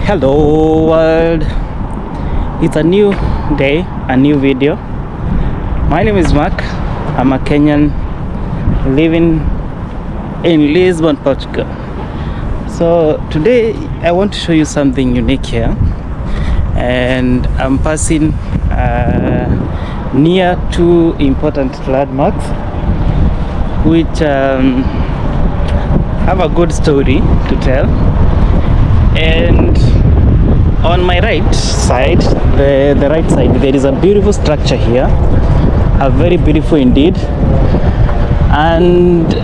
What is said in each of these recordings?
Hello world, it's a new day, a new video. My name is Mark. I'm a Kenyan living in Lisbon, Portugal. So today I want to show you something unique here, and I'm passing near two important landmarks which have a good story to tell. And on my right side, the right side, there is a beautiful structure here, a very beautiful indeed, and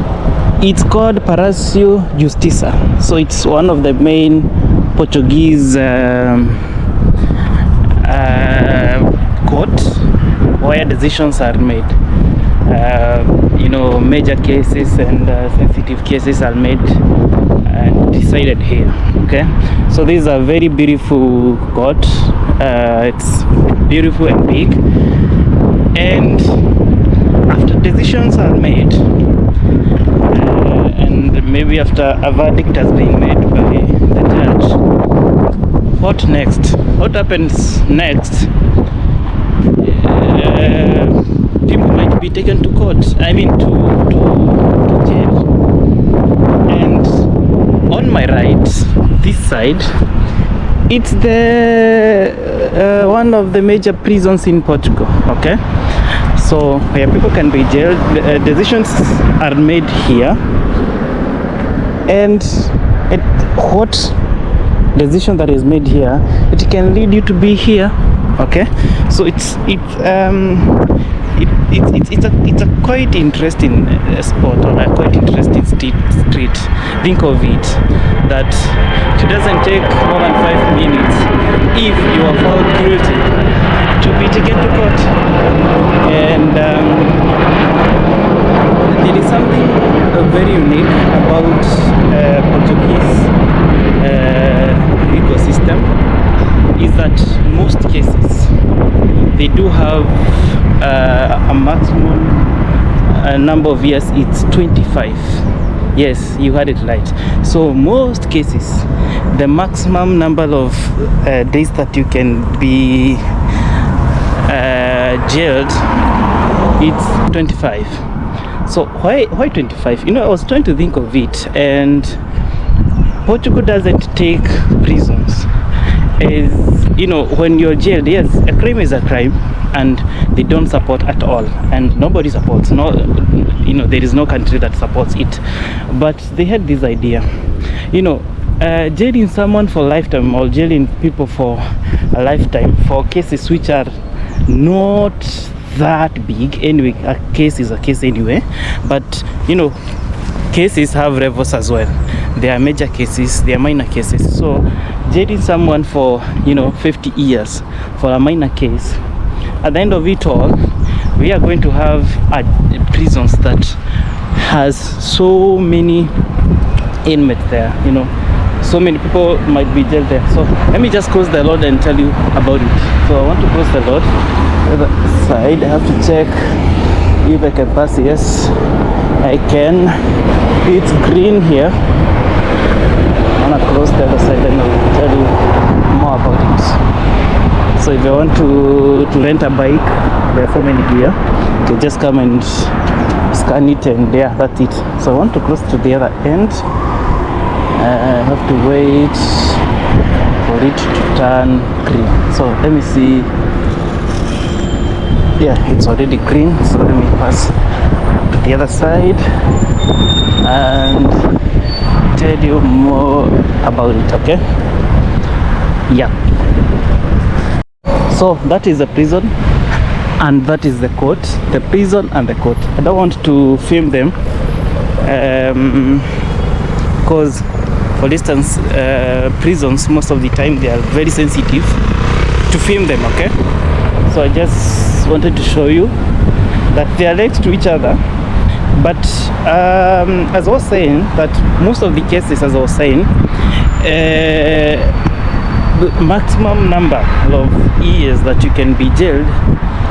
it's called Palácio Justiça. So it's one of the main Portuguese court where decisions are made. Major cases and sensitive cases are made and decided here. Okay, so this is a very beautiful court. It's beautiful and big, and after decisions are made, and maybe after a verdict has been made by the judge, what next? What happens next? People might be taken to court. I mean to jail. And on my right, this side, it's the one of the major prisons in Portugal. Okay, so where people can be jailed, decisions are made here, and what decision that is made here, it can lead you to be here. Okay, so it's a quite interesting spot, or a quite interesting street. Think of it that it doesn't take more than 5 minutes if you are found guilty to be taken to court. And there is something very unique about Portuguese legal system, is that most cases they do have a maximum number of years. It's 25. Yes, you heard it right. So most cases, the maximum number of days that you can be jailed, it's 25. So why 25? I was trying to think of it, and Portugal doesn't take prisons as, when you're jailed. Yes, a crime is a crime, and they don't support at all, and nobody supports. There is no country that supports it. But they had this idea, jailing someone for lifetime, or jailing people for a lifetime for cases which are not that big. Anyway, a case is a case anyway. But cases have levels as well. There are major cases, there are minor cases. So jailing someone for 50 years for a minor case, at the end of it all, we are going to have prisons that has so many inmates there. So many people might be jailed there. So let me just cross the road and tell you about it. So I want to cross the road the other side. I have to check if I can pass. Yes, I can. It's green here. I want to cross the other side and I'll tell you more about it. So if you want to rent a bike, there are so many here. You can just come and scan it, and yeah, that's it. So I want to cross to the other end. I have to wait for it to turn green. So let me see. Yeah, it's already green. So let me pass to the other side and tell you more about it. Okay. Yeah. So that is the prison, and that is the court. The prison and the court. I don't want to film them because, for instance, prisons, most of the time they are very sensitive to film them. Okay, so I just wanted to show you that they are next to each other. But as I was saying, that most of the cases, as I was saying, the maximum number of years that you can be jailed,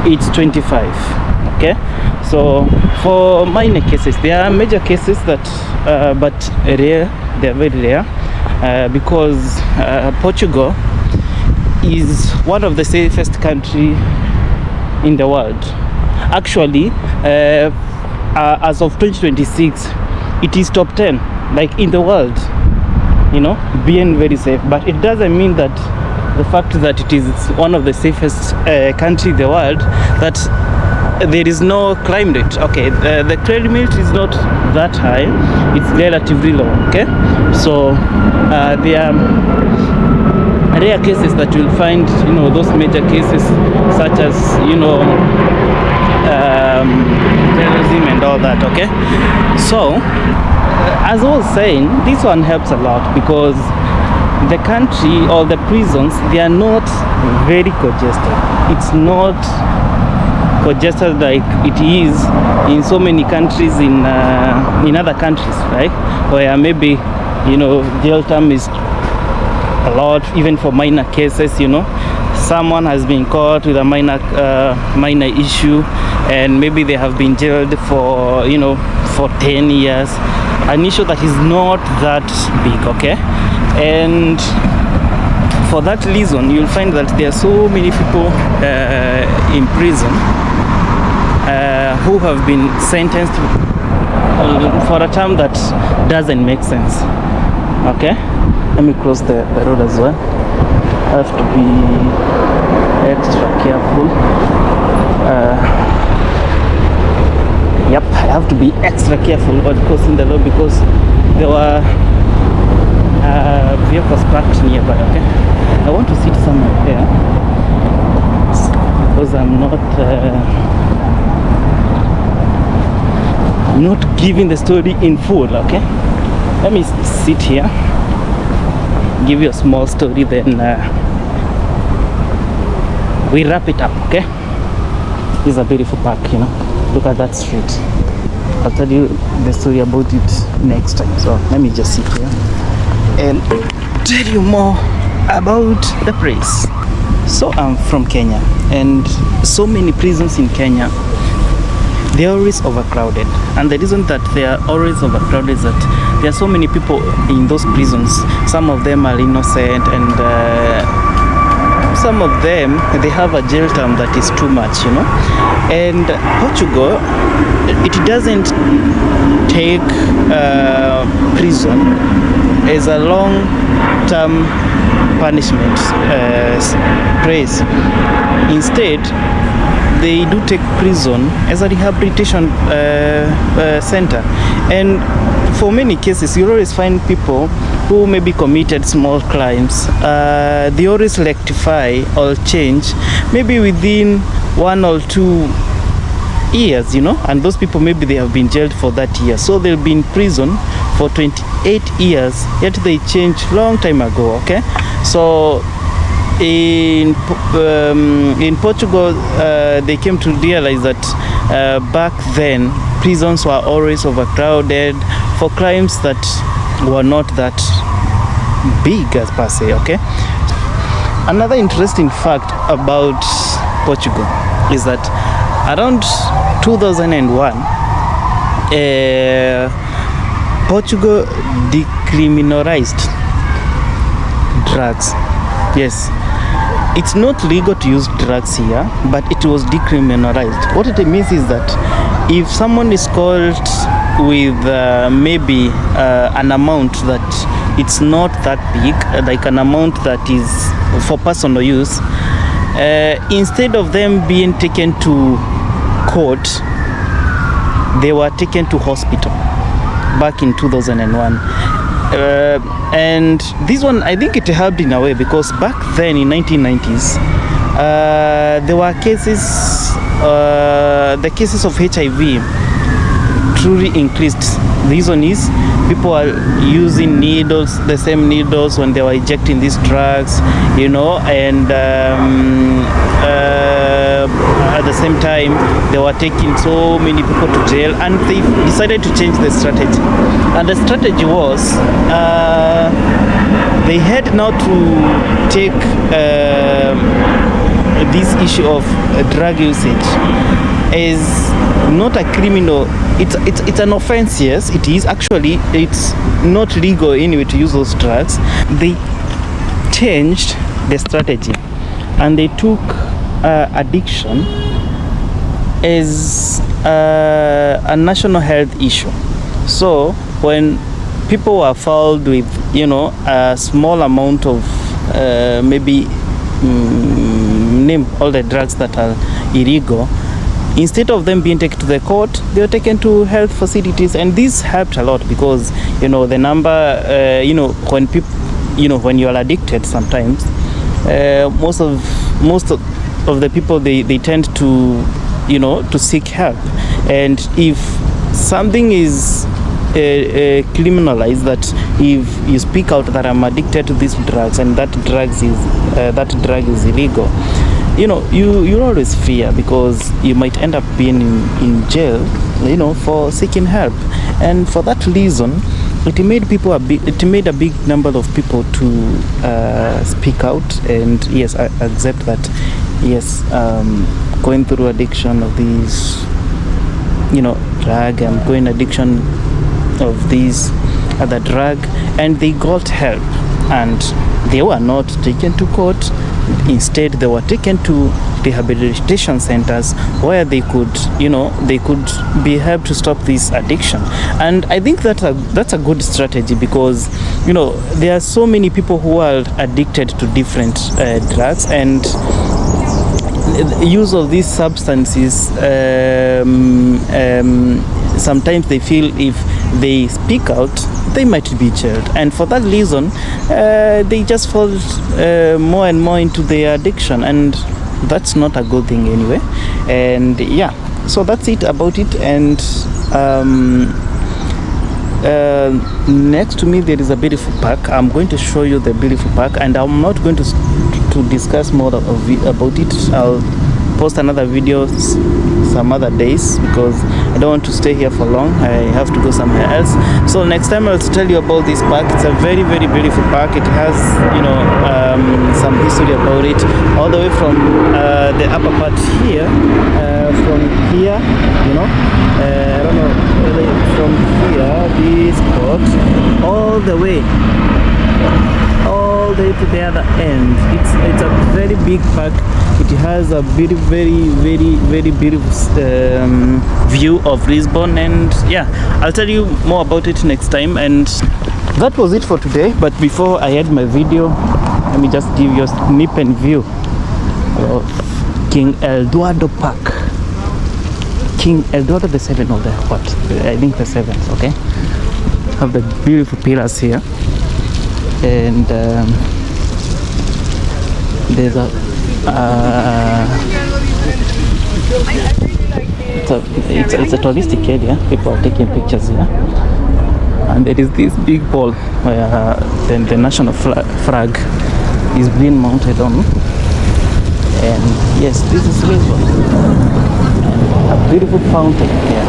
it's 25. Okay, so for minor cases, there are major cases that but rare, they are very rare, because Portugal is one of the safest country in the world. Actually, as of 2026, it is top 10 like in the world, being very safe. But it doesn't mean that the fact that it is one of the safest country in the world, that there is no crime rate. Okay, the crime rate is not that high, it's relatively low. Okay, so there are rare cases that you'll find, those major cases such as terrorism and all that. Okay, so as I was saying, this one helps a lot because the country or the prisons, they are not very congested. It's not congested like it is in so many countries in other countries, right? Where maybe jail term is a lot, even for minor cases. Someone has been caught with a minor issue, and maybe they have been jailed for 10 years, an issue that is not that big. Okay, and for that reason you'll find that there are so many people in prison who have been sentenced for a term that doesn't make sense. Okay, let me cross the road as well. I have to be extra careful. Yep, I have to be extra careful while crossing the road because there were vehicles parked nearby. Okay, I want to sit somewhere there because I'm not giving the story in full. Okay, let me sit here, give you a small story, then we wrap it up. Okay, this is a beautiful park. Look at that street. I'll tell you the story about it next time. So let me just sit here and tell you more about the place. So I'm from Kenya, and so many prisons in Kenya, they are always overcrowded. And the reason that they are always overcrowded is that there are so many people in those prisons. Some of them are innocent, and some of them, they have a jail term that is too much. And Portugal, it doesn't take prison as a long-term punishment place. Instead, they do take prison as a rehabilitation center. And for many cases, you always find people who maybe committed small crimes. They always rectify or change maybe within 1 or 2 years, and those people, maybe they have been jailed for that year, so they'll be in prison for 28 years, yet they changed long time ago. Okay, so in Portugal, they came to realize that back then prisons were always overcrowded for crimes that were not that big as per se. Okay, another interesting fact about Portugal is that around 2001, Portugal decriminalized drugs. Yes, it's not legal to use drugs here, but it was decriminalized. What it means is that if someone is caught with maybe an amount that it's not that big, like an amount that is for personal use, instead of them being taken to court, they were taken to hospital back in 2001. And this one, I think it helped in a way, because back then in 1990s, there were cases, the cases of HIV truly increased. The reason is people are using needles, the same needles when they were injecting these drugs, and at the same time they were taking so many people to jail, and they decided to change the strategy. And the strategy was they had now to take this issue of drug usage as not a criminal it's an offense. Yes, it is. Actually, it's not legal anyway to use those drugs. They changed the strategy and they took addiction as a national health issue. So when people were fouled with, you know, a small amount of maybe name all the drugs that are illegal, instead of them being taken to the court, they were taken to health facilities, and this helped a lot because, you know, the number, you know, when people, you know, when you are addicted, sometimes most of the people, they tend to, you know, to seek help. And if something is criminalized, that if you speak out that I'm addicted to these drugs and that drug is illegal, you know, you always fear because you might end up being in jail, you know, for seeking help. And for that reason, it made a big number of people to speak out and yes, I accept that. Yes, going through addiction of these, you know, drug, and going addiction of these other drug, and they got help, and they were not taken to court. Instead, they were taken to rehabilitation centers where they could, you know, they could be helped to stop this addiction. And I think that that's a good strategy because, you know, there are so many people who are addicted to different drugs, and the use of these substances, sometimes they feel if they speak out, they might be jailed, and for that reason they just fall more and more into their addiction, and that's not a good thing anyway. And yeah, so that's it about it. And next to me there is a beautiful park. I'm going to show you the beautiful park, and I'm not going to discuss more about it. I'll post another video some other days because I don't want to stay here for long. I have to go somewhere else. So next time I'll tell you about this park. It's a very, very beautiful park. It has, you know, some history about it, all the way from the upper part here, from here, you know, I don't know, from here, this spot, all the way to the other end. It's a very big park. It has a very, very, very, very beautiful view of Lisbon, and yeah, I'll tell you more about it next time. And that was it for today. But before I end my video, let me just give you a snip and view of King Eduardo Park. King Eduardo the 7th, or the what? I think the 7th. Okay, have the beautiful pillars here, and there's a it's a touristic area. People are taking pictures here, and there is this big pole where the national flag is being mounted on. And yes, this is Lisbon, a beautiful fountain here.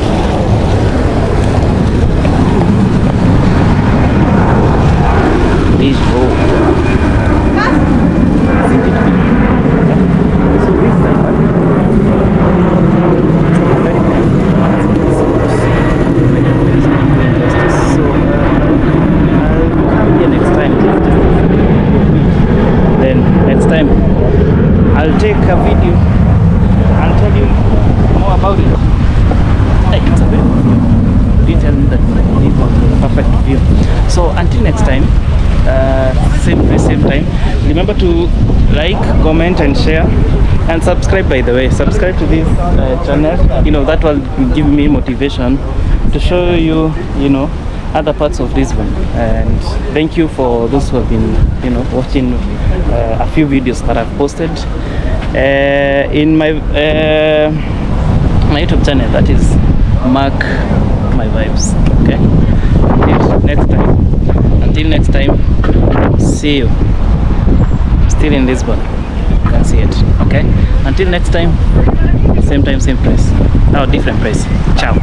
This road. I'll take a video and tell you more about it. Hey, it's a beautiful view. Did tell me that it was a perfect view. So until next time, same place, same time. Remember to like, comment, and share, and subscribe. By the way, subscribe to this channel. You know, that will give me motivation to show you, you know, other parts of Lisbon. And thank you for those who have been, you know, watching a few videos that I've posted in my my YouTube channel, that is Mark My Vibes. Okay, until next time, see you. Still in Lisbon, you can see it. Okay, until next time, same time, same place. Now different place. Ciao.